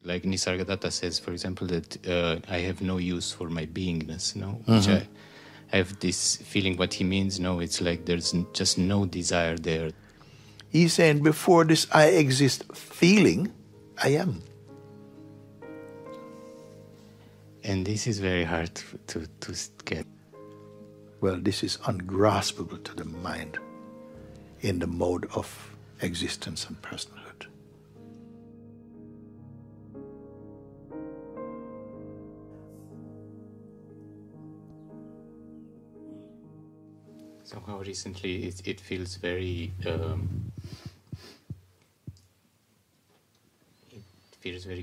like Nisargadatta says, for example, that I have no use for my beingness, which I have this feeling. What he means, it's like there's just no desire there. He's saying before this I exist feeling, I am. And this is very hard to get. Well, this is ungraspable to the mind in the mode of existence and personhood. Somehow recently it feels very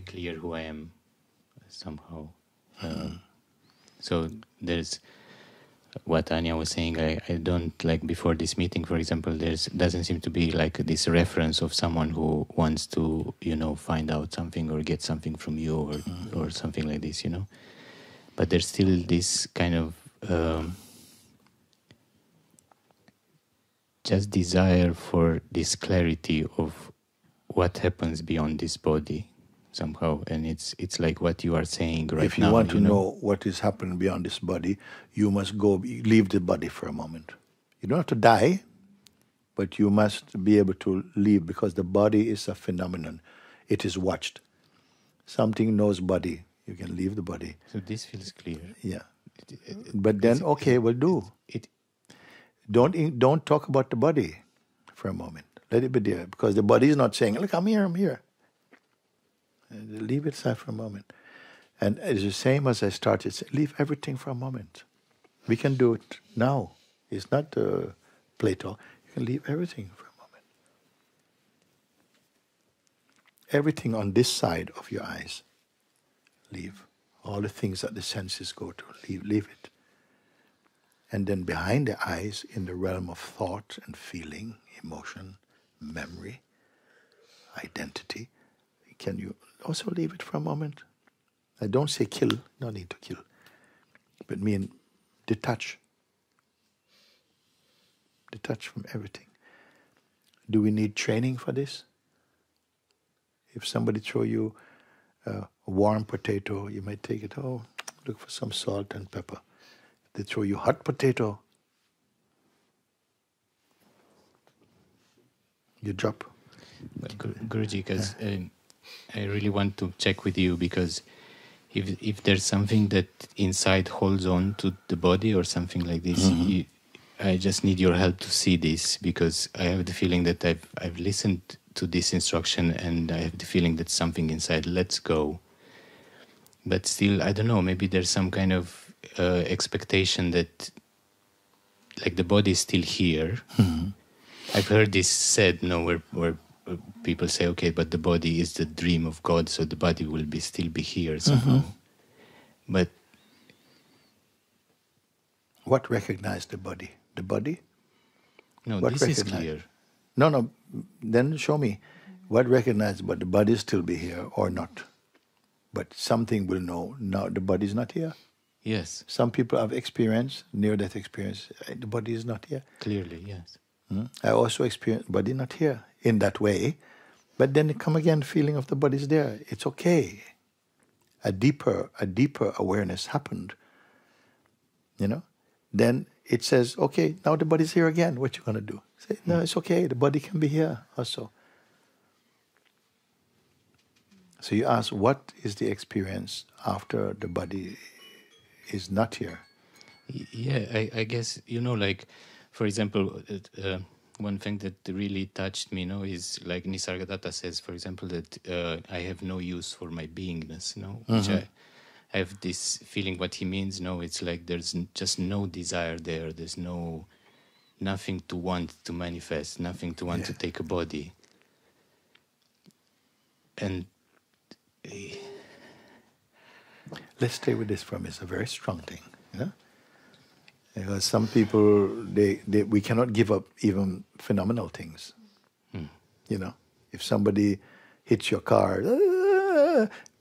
clear who I am somehow. So there's what Anya was saying, I don't, like before this meeting, for example, doesn't seem to be like this reference of someone who wants to, find out something or get something from you or something like this, But there's still this kind of just desire for this clarity of what happens beyond this body somehow. And it's like what you are saying right now. If you want to know what is happening beyond this body, you must leave the body for a moment. You don't have to die, but you must be able to leave, because the body is a phenomenon. It is watched. Something knows body. You can leave the body. So this feels clear. Yeah. But then, okay, we'll do. Don't talk about the body for a moment. Let it be there, because the body is not saying, look, I'm here, I'm here. Leave it aside for a moment. And it's the same as I started, leave everything for a moment. We can do it now. It's not Plato. You can leave everything for a moment. Everything on this side of your eyes, leave. All the things that the senses go to, leave it. And then behind the eyes, in the realm of thought and feeling, emotion, memory, identity, can you also leave it for a moment? I don't say kill, no need to kill, but mean detach. Detach from everything. Do we need training for this? If somebody throw you a warm potato, you might take it, look for some salt and pepper. If they throw you hot potato, you drop. Guruji, because I really want to check with you, because if there's something that inside holds on to the body or something like this, I just need your help to see this, because I have the feeling that I've listened to this instruction and I have the feeling that something inside lets go. But still, I don't know, maybe there's some kind of expectation that like the body is still here. I've heard this said, where people say, okay, but the body is the dream of God, so the body will still be here somehow. But what recognized the body? The body? No, what this is clear. No, then show me. What recognized, but the body still be here or not? But something will know, now the body is not here. Yes. Some people have experience, near-death experience, the body is not here. Clearly, yes. I also experienced body not here in that way, but then come again, feeling of the body is there. It's okay. A deeper awareness happened. Then it says, okay, now the body's here again. What you gonna do? Say, no, it's okay. The body can be here also. So you ask, what is the experience after the body is not here? Yeah, I guess, like, for example, one thing that really touched me, is like Nisargadatta says, for example, that I have no use for my beingness, which I have this feeling. What he means, it's like there's just no desire there. There's nothing to want to manifest, nothing to want to take a body. And let's stay with this for a minute. It's a very strong thing, Because some people, we cannot give up even phenomenal things. If somebody hits your car,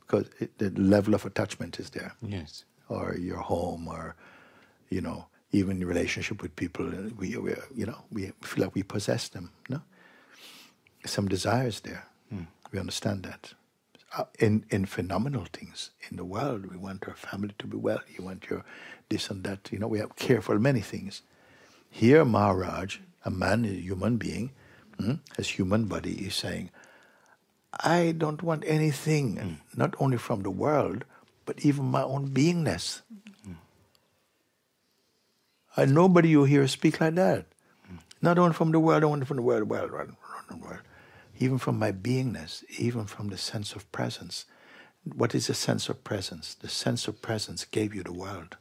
because the level of attachment is there. Yes. Or your home, or, even your relationship with people, we feel like we possess them, Some desire is there. We understand that. in phenomenal things in the world. We want our family to be well. You want your this and that. We have care for many things. Here, Maharaj, a man, a human being, has human body, is saying, I don't want anything, not only from the world, but even my own beingness. And nobody you hear speak like that. Not only from the world, only from the world, even from my beingness, even from the sense of presence. What is the sense of presence? The sense of presence gave you the world.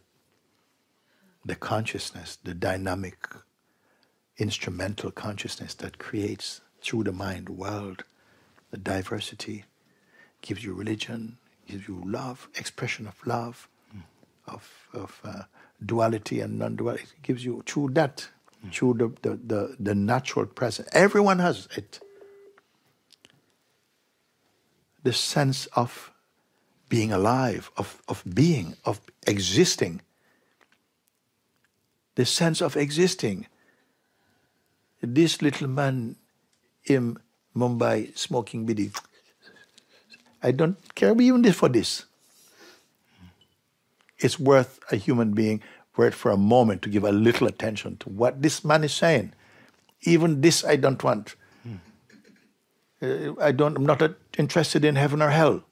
The consciousness, the dynamic, instrumental consciousness that creates through the mind world, the diversity, gives you religion, gives you love, expression of love, of duality and non-duality. It gives you through that, through the natural presence. Everyone has it. The sense of being alive, of being, of existing. The sense of existing. This little man in Mumbai smoking bidi, I don't care even for this. It's worth a human being, worth for a moment to give a little attention to what this man is saying. Even this I don't want. I'm not interested in heaven or hell.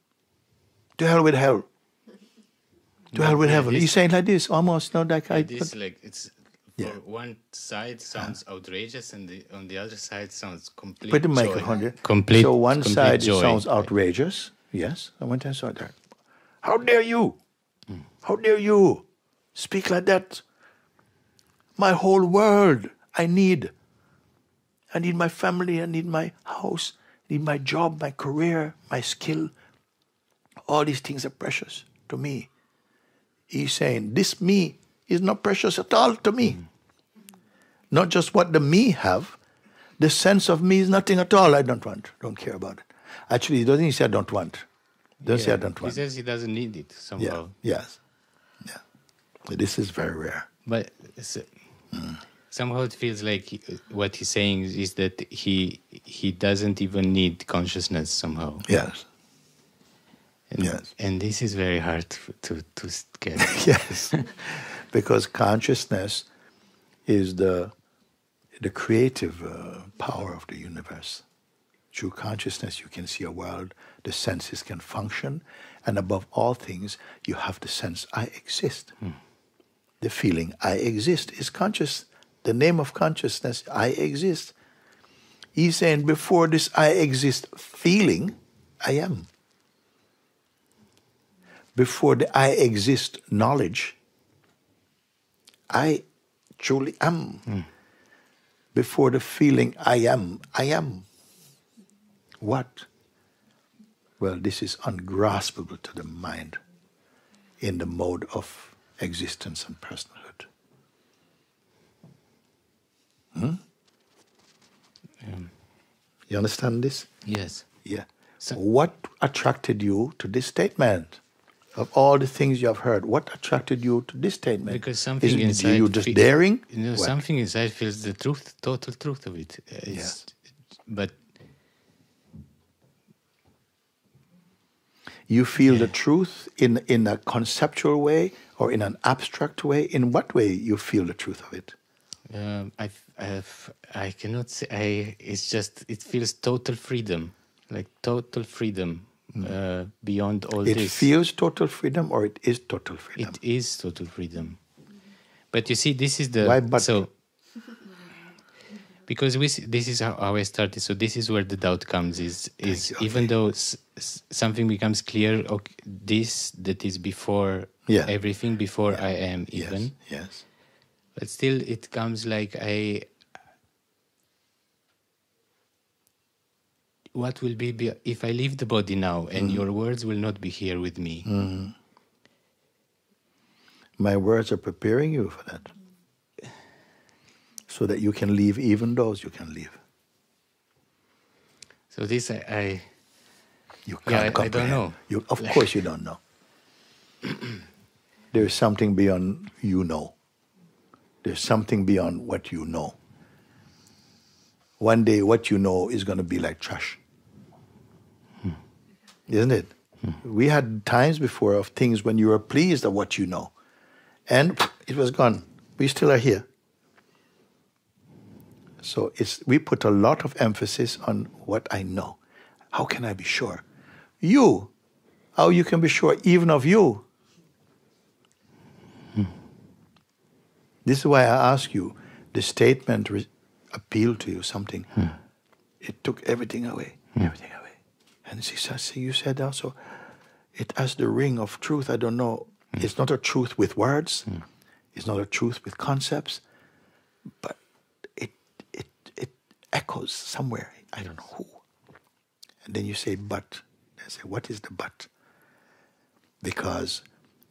To hell with hell. To hell with heaven. He's saying like this, almost, it's for one side sounds outrageous, and on the other side sounds complete Put the joy. microphone here. Complete, so one side joy. It sounds outrageous. Yes, I went and saw that. How dare you? How dare you speak like that? My whole world I need. I need my family, I need my house, I need my job, my career, my skill. All these things are precious to me. He's saying, this me is not precious at all to me. Not just what the me have, the sense of me is nothing at all I don't want, don't care about it. Actually, he doesn't say I don't want. Doesn't say I don't want. He says he doesn't need it somehow. Yes. This is very rare. But somehow it feels like what he's saying is that he doesn't even need consciousness somehow. Yes. And this is very hard to get. Yes. Because consciousness is the creative power of the universe. Through consciousness, you can see a world, the senses can function, and above all things, you have the sense, I exist. The feeling, I exist, is conscious. The name of consciousness, I exist. He's saying, before this I exist feeling, I am. Before the I exist knowledge, I truly am. Before the feeling I am. What? Well, this is ungraspable to the mind in the mode of existence and personhood. You understand this? Yes. Yeah. So what attracted you to this statement? Of all the things you have heard, what attracted you to this statement? Because something inside... you just daring? Something inside feels the truth, total truth of it. But... You feel the truth in a conceptual way or in an abstract way? In what way you feel the truth of it? I cannot say. It's just, it feels total freedom, like total freedom. Beyond all this. It feels total freedom, or it is total freedom? It is total freedom. But you see, this is the... Why but? So, because this is how I started, so this is where the doubt comes, is even though something becomes clear, okay, that is before everything, before I am even. Yes. But still, it comes like what will be if I leave the body now and your words will not be here with me? My words are preparing you for that. So that you can leave even those you can leave. So this you can't comprehend. I don't know. Of course you don't know. There's something beyond you know. There's something beyond what you know. One day what you know is going to be like trash. Isn't it? We had times before of things when you were pleased at what you know. And it was gone. We still are here. So we put a lot of emphasis on what I know. How can I be sure? You. How you can be sure even of you? This is why I ask you, the statement appealed to you something. It took everything away. Everything away. And you said also, it has the ring of truth. I don't know. It's not a truth with words. It's not a truth with concepts. But it echoes somewhere. I don't know who. And then you say, but. I say, what is the but? Because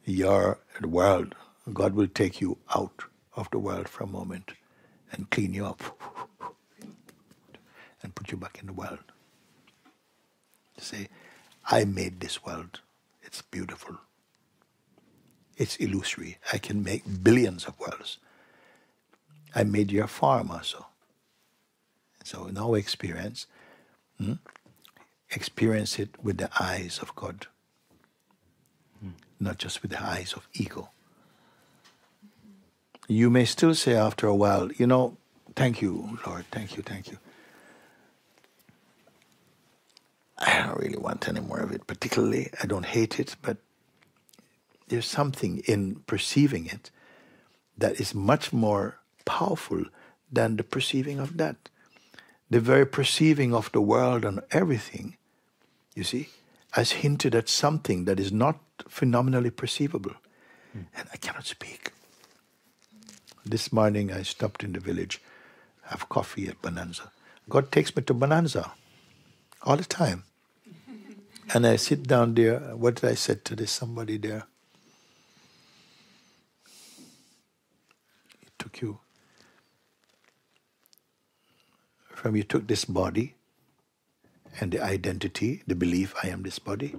you're the world. God will take you out of the world for a moment and clean you up and put you back in the world. Say, I made this world. It's beautiful. It's illusory. I can make billions of worlds. I made your farm also. So in our experience, experience it with the eyes of God, not just with the eyes of ego. You may still say after a while, thank you, Lord, thank you. I don't really want any more of it. Particularly, I don't hate it, but there's something in perceiving it that is much more powerful than the perceiving of that. The very perceiving of the world and everything, you see, has hinted at something that is not phenomenally perceivable. And I cannot speak. This morning I stopped in the village, have coffee at Bonanza. God takes me to Bonanza all the time. And I sit down there. What did I say to this somebody there? It took you. You took this body and the identity, the belief, I am this body.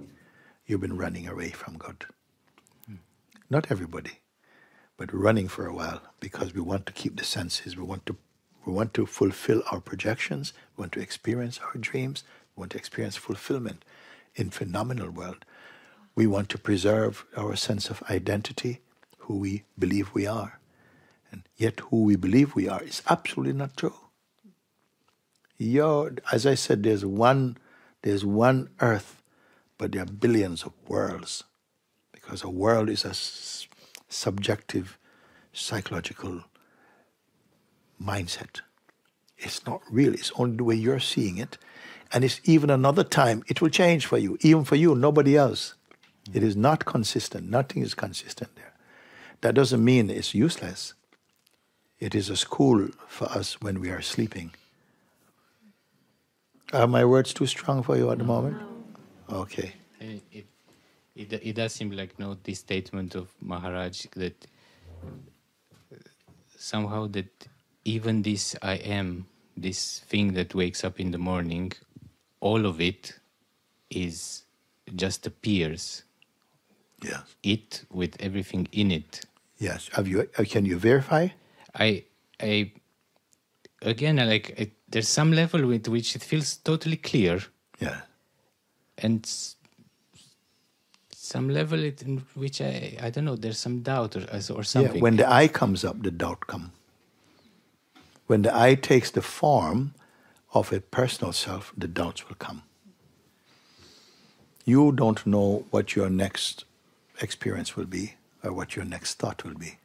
You've been running away from God. Not everybody, but running for a while because we want to keep the senses. We want to fulfill our projections. We want to experience our dreams. We want to experience fulfillment in phenomenal world. We want to preserve our sense of identity, who we believe we are. And yet who we believe we are is absolutely not true. As I said, there's one earth, but there are billions of worlds. Because a world is a subjective, psychological mindset. It's not real. It's only the way you're seeing it. And it's even another time, it will change for you. Even for you, nobody else. It is not consistent. Nothing is consistent there. That doesn't mean it's useless. It is a school for us when we are sleeping. Are my words too strong for you at the moment? No. Okay. It does seem like this statement of Maharaj that somehow that even this I am, this thing that wakes up in the morning, all of it is just appears. Yes. It with everything in it. Yes. Can you verify? There's some level with which it feels totally clear. Yeah. And some level in which I don't know, there's some doubt or something. Yeah, when the I comes up, the doubt comes. When the I takes the form of a personal self, the doubts will come. You don't know what your next experience will be or what your next thought will be.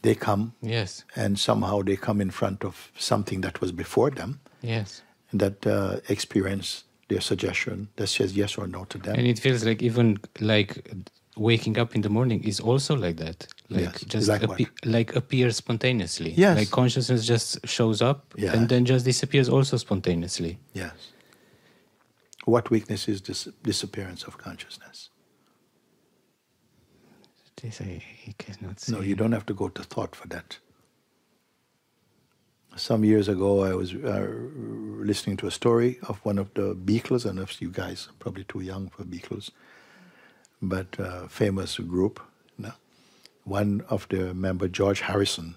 They come, yes, and somehow they come in front of something that was before them, yes, and that experience their suggestion that says yes or no to them. And it feels like even like waking up in the morning is also like that, yes. Appears spontaneously. Yes, like consciousness just shows up, yes, and then just disappears also spontaneously. Yes. What weakness is this disappearance of consciousness? This I cannot say. No, you don't have to go to thought for that. Some years ago, I was listening to a story of one of the Beatles, and you guys are probably too young for Beatles, but famous group. One of their member, George Harrison,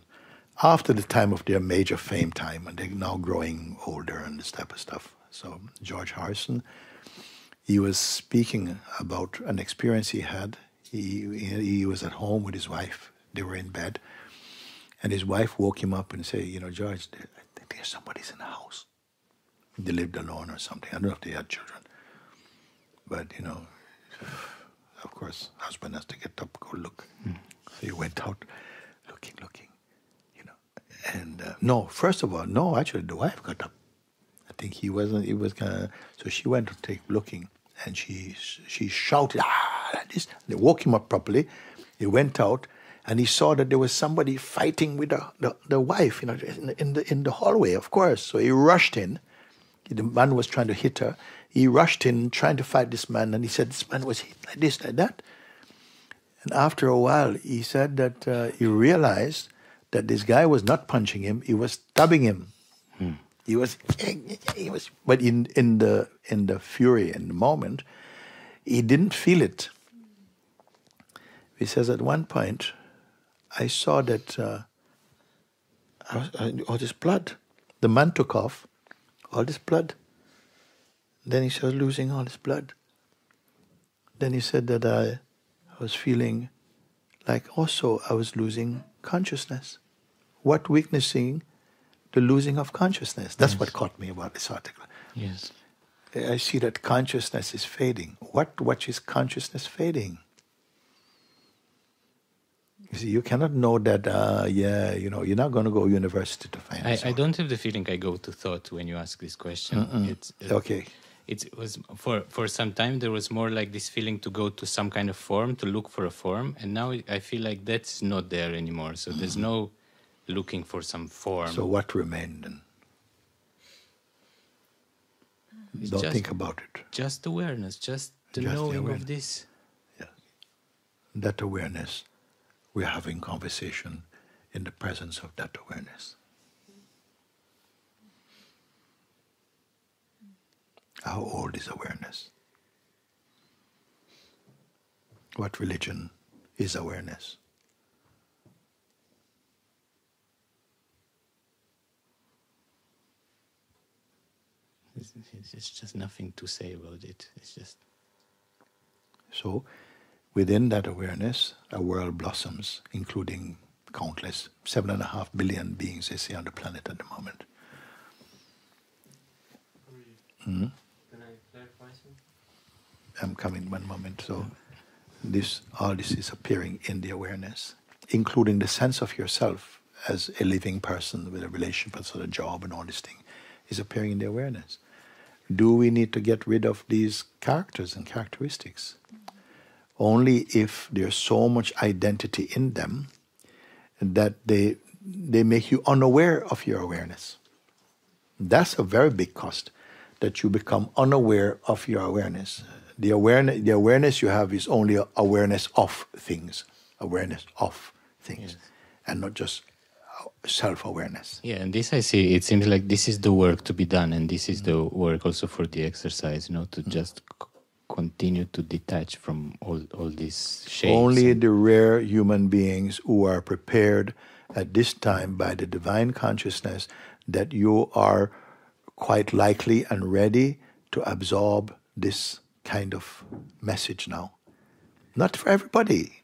after the time of their major fame time, and they're now growing older and this type of stuff. So George Harrison, he was speaking about an experience he had. He was at home with his wife. They were in bed. And his wife woke him up and said, George, I think somebody's in the house. They lived alone or something. I don't know if they had children. But, of course, husband has to get up, go look. So he went out looking, And first of all, actually the wife got up. I think he was gonna, so she went to take looking. And she shouted, like this. They woke him up properly. He went out, and he saw that there was somebody fighting with the wife, in the hallway, of course. So he rushed in. The man was trying to hit her. He rushed in, trying to fight this man, and he said this man was hit like this, like that. And after a while, he said that he realized that this guy was not punching him; he was stabbing him. He was, but in the fury, in the moment, he didn't feel it. He says at one point, I saw that all this blood. The man took off, all this blood. Then he started losing all this blood. Then he said that I was feeling like also I was losing consciousness. What witnessing? The losing of consciousness. That's what caught me about this article. Yes. I see that consciousness is fading. What is consciousness fading? You see, you cannot know that, you're not going to go to university to find out. I don't have the feeling I go to thought when you ask this question. Okay. It was for some time there was more like this feeling to go to some kind of form, to look for a form, and now I feel like that's not there anymore. So there's no looking for some form. So what remained then? Don't think about it. Just awareness, just the knowing of this. Yes. That awareness, we're having conversation in the presence of that awareness. How old is awareness? What religion is awareness? It's just nothing to say about it. It's just... So, within that awareness, a world blossoms, including countless 7.5 billion beings they see on the planet at the moment. Can I clarify something? I'm coming one moment. So, all this is appearing in the awareness, including the sense of yourself as a living person with a relationship, sort of job and all this thing, is appearing in the awareness. Do we need to get rid of these characters and characteristics? Only if there's so much identity in them that they make you unaware of your awareness. That's a very big cost, that you become unaware of your awareness. The awareness you have is only awareness of things, yes. And not just self-awareness. Yeah, and this I see, it seems like this is the work to be done, and this is the work also for the exercise, to just continue to detach from all these shapes. Only the rare human beings who are prepared at this time by the divine consciousness that you are quite likely and ready to absorb this kind of message now. Not for everybody.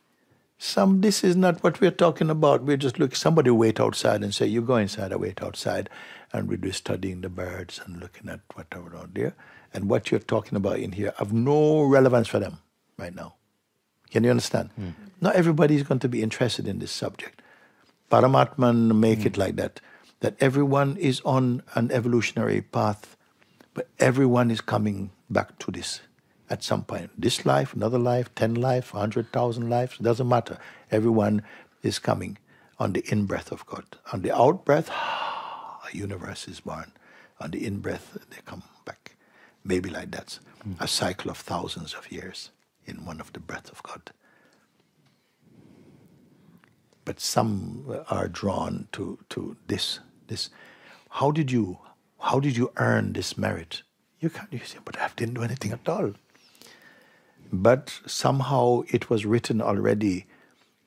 This is not what we're talking about. We're just looking, somebody wait outside and say, you go inside, I wait outside, and we're just studying the birds and looking at whatever out there. And what you're talking about in here have no relevance for them right now. Can you understand? Not everybody is going to be interested in this subject. Paramatman make it like that everyone is on an evolutionary path, but everyone is coming back to this at some point. This life, another life, 10 life, 100,000 lives, it doesn't matter. Everyone is coming on the in-breath of God. On the out-breath, a universe is born. On the in-breath, they come back. Maybe like that's a cycle of thousands of years in one of the breath of God. But some are drawn to this. How did you earn this merit? You say, but I didn't do anything at all. But somehow it was written already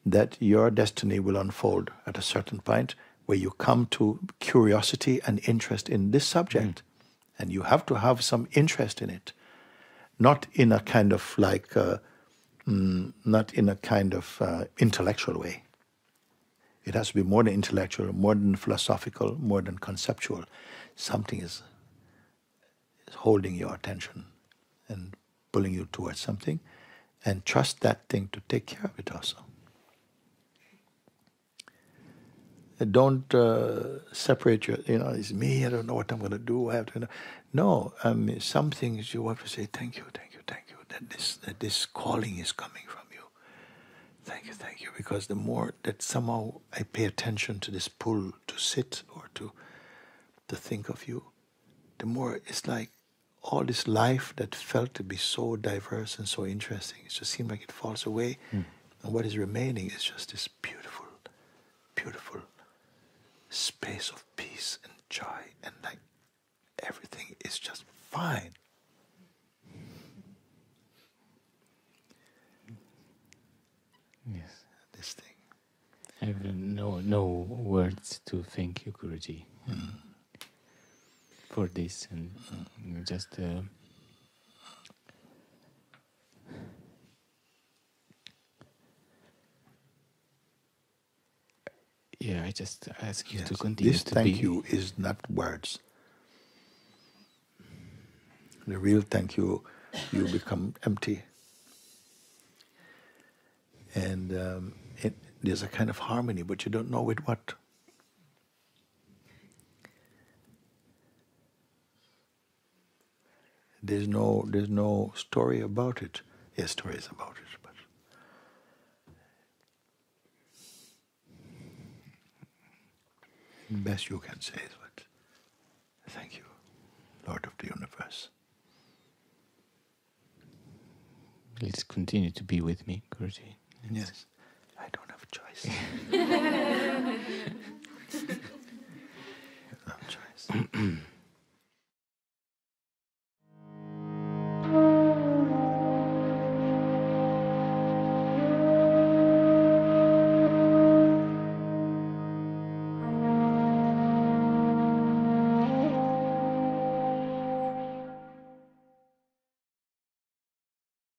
that your destiny will unfold at a certain point where you come to curiosity and interest in this subject. And you have to have some interest in it. not in a kind of not in a kind of intellectual way. It has to be more than intellectual, more than philosophical, more than conceptual. Something is holding your attention and pulling you towards something, and trust that thing to take care of it also. Don't separate your, it's me, I don't know what I'm going to do, I have to know. No, some things you have to say, thank you, that this calling is coming from you. Thank you, because the more that somehow I pay attention to this pull to sit or to think of you, the more it's like all this life that felt to be so diverse and so interesting, it just seems like it falls away. And what is remaining is just this beautiful, beautiful space of peace and joy, and like everything is just fine. Yes. This thing. I have no words to thank you, Guruji, for this, and just I just ask you to continue this to thank you is not words. The real thank you, you become empty. And there's a kind of harmony, but you don't know with what. There's no story about it. Yes, stories about it, but the best you can say is what? Thank you, Lord of the universe. Please continue to be with me, Guruji. Yes, I don't have a choice. No choice.